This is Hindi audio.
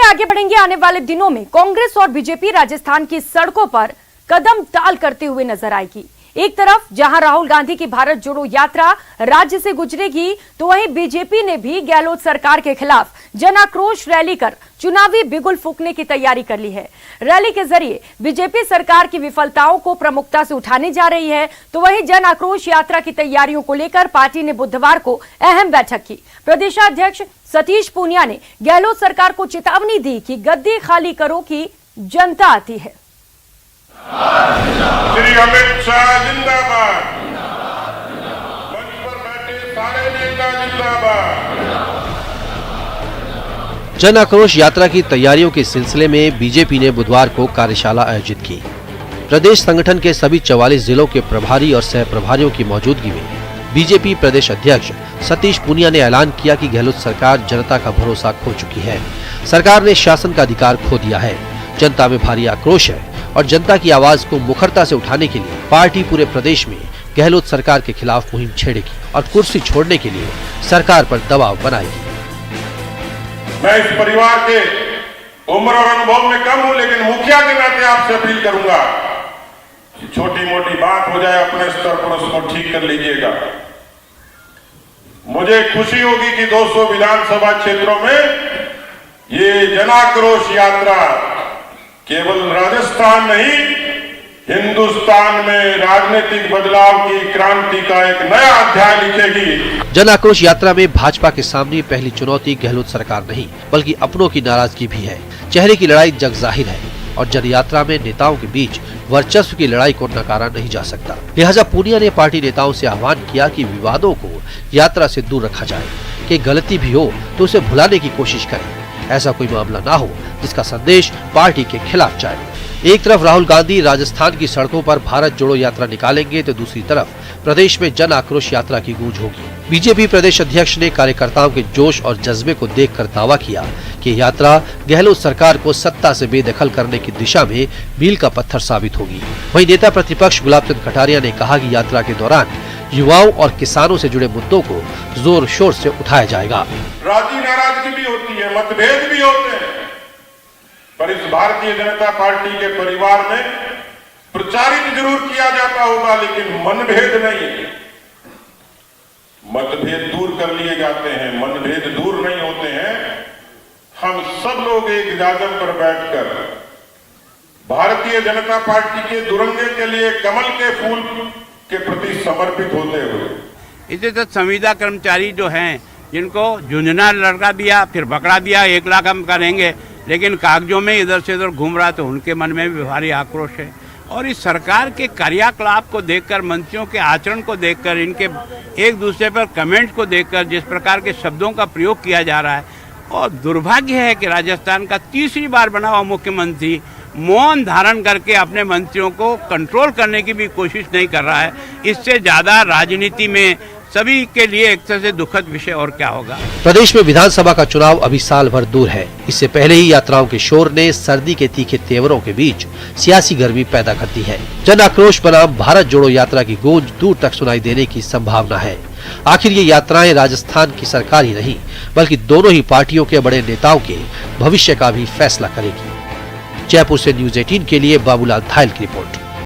आगे बढ़ेंगे। आने वाले दिनों में कांग्रेस और बीजेपी राजस्थान की सड़कों पर कदम ताल करते हुए नजर आएगी। एक तरफ जहां राहुल गांधी की भारत जोड़ो यात्रा राज्य से गुजरेगी, तो वहीं बीजेपी ने भी गहलोत सरकार के खिलाफ जन आक्रोश रैली कर चुनावी बिगुल फूंकने की तैयारी कर ली है। रैली के जरिए बीजेपी सरकार की विफलताओं को प्रमुखता से उठाने जा रही है। तो वहीं जन आक्रोश यात्रा की तैयारियों को लेकर पार्टी ने बुधवार को अहम बैठक की। प्रदेशाध्यक्ष सतीश पूनिया ने गहलोत सरकार को चेतावनी दी कि गद्दी खाली करो की जनता आती है। श्री अमित शाह जिंदाबाद, मंच पर बैठे सारे नेता जिंदाबाद। जन आक्रोश यात्रा की तैयारियों के सिलसिले में बीजेपी ने बुधवार को कार्यशाला आयोजित की। प्रदेश संगठन के सभी 44 जिलों के प्रभारी और सह प्रभारियों की मौजूदगी में बीजेपी प्रदेश अध्यक्ष सतीश पूनिया ने ऐलान किया कि गहलोत सरकार जनता का भरोसा खो चुकी है। सरकार ने शासन का अधिकार खो दिया है। जनता में भारी आक्रोश है और जनता की आवाज को मुखरता से उठाने के लिए पार्टी पूरे प्रदेश में गहलोत सरकार के खिलाफ मुहिम छेड़ेगी और कुर्सी छोड़ने के लिए सरकार पर दबाव बनाएगी। मैं इस परिवार के उम्र और अनुभव में कम हूं, लेकिन मुखिया के नाते आपसे अपील करूंगा कि छोटी मोटी बात हो जाए अपने स्तर पर उसको ठीक कर लीजिएगा। मुझे खुशी होगी कि 200 विधानसभा क्षेत्रों में ये जनाक्रोश यात्रा केवल राजस्थान नहीं, हिंदुस्तान में राजनीतिक बदलाव की क्रांति का एक नया अध्याय लिखेगी। जन आक्रोश यात्रा में भाजपा के सामने पहली चुनौती गहलोत सरकार नहीं बल्कि अपनों की नाराजगी भी है। चेहरे की लड़ाई जग जाहिर है और जन यात्रा में नेताओं के बीच वर्चस्व की लड़ाई को नकारा नहीं जा सकता। लिहाजा पूनिया ने पार्टी नेताओं से आह्वान किया कि विवादों को यात्रा से दूर रखा जाए, कि गलती भी हो तो उसे भुलाने की कोशिश करें। ऐसा कोई मामला ना हो जिसका संदेश पार्टी के खिलाफ जाए। एक तरफ राहुल गांधी राजस्थान की सड़कों पर भारत जोड़ो यात्रा निकालेंगे, तो दूसरी तरफ प्रदेश में जन आक्रोश यात्रा की गूंज होगी। बीजेपी प्रदेश अध्यक्ष ने कार्यकर्ताओं के जोश और जज्बे को देखकर दावा किया कि यात्रा गहलोत सरकार को सत्ता से बेदखल करने की दिशा में मील का पत्थर साबित होगी। वहीं नेता प्रतिपक्ष गुलाब चंद कटारिया ने कहा कि यात्रा के दौरान युवाओं और किसानों से जुड़े मुद्दों को जोर शोर से उठाया जाएगा। राजी नाराजगी भी होती है, मतभेद भी होते हैं, पर इस भारतीय जनता पार्टी के परिवार में प्रचारित जरूर किया जाता होगा, लेकिन मनभेद नहीं। मतभेद दूर कर लिए जाते हैं, मनभेद दूर नहीं होते हैं। हम सब लोग एक जागरण पर बैठकर भारतीय जनता पार्टी के दुरंगे के लिए कमल के फूल के प्रति समर्पित होते हुए, इसे तो संविदा कर्मचारी जो हैं, जिनको झुंझुना लड़का दिया फिर पकड़ा दिया, 1 लाख हम करेंगे, लेकिन कागजों में इधर से उधर घूम रहा, तो उनके मन में भी भारी आक्रोश है। और इस सरकार के क्रियाकलाप को देखकर, मंत्रियों के आचरण को देखकर, इनके एक दूसरे पर कमेंट को देखकर जिस प्रकार के शब्दों का प्रयोग किया जा रहा है, और दुर्भाग्य है कि राजस्थान का तीसरी बार बना हुआ मुख्यमंत्री मौन धारण करके अपने मंत्रियों को कंट्रोल करने की भी कोशिश नहीं कर रहा है। इससे ज्यादा राजनीति में सभी के लिए एक तरह से दुखद विषय और क्या होगा। प्रदेश में विधानसभा का चुनाव अभी साल भर दूर है। इससे पहले ही यात्राओं के शोर ने सर्दी के तीखे तेवरों के बीच सियासी गर्मी पैदा कर दी है। जन आक्रोश बनाम भारत जोड़ो यात्रा की गूंज दूर तक सुनाई देने की संभावना है। आखिर ये यात्राएं राजस्थान की सरकार ही नहीं बल्कि दोनों ही पार्टियों के बड़े नेताओं के भविष्य का भी फैसला करेगी। जयपुर से न्यूज़ 18 के लिए बाबूलाल धायल की रिपोर्ट।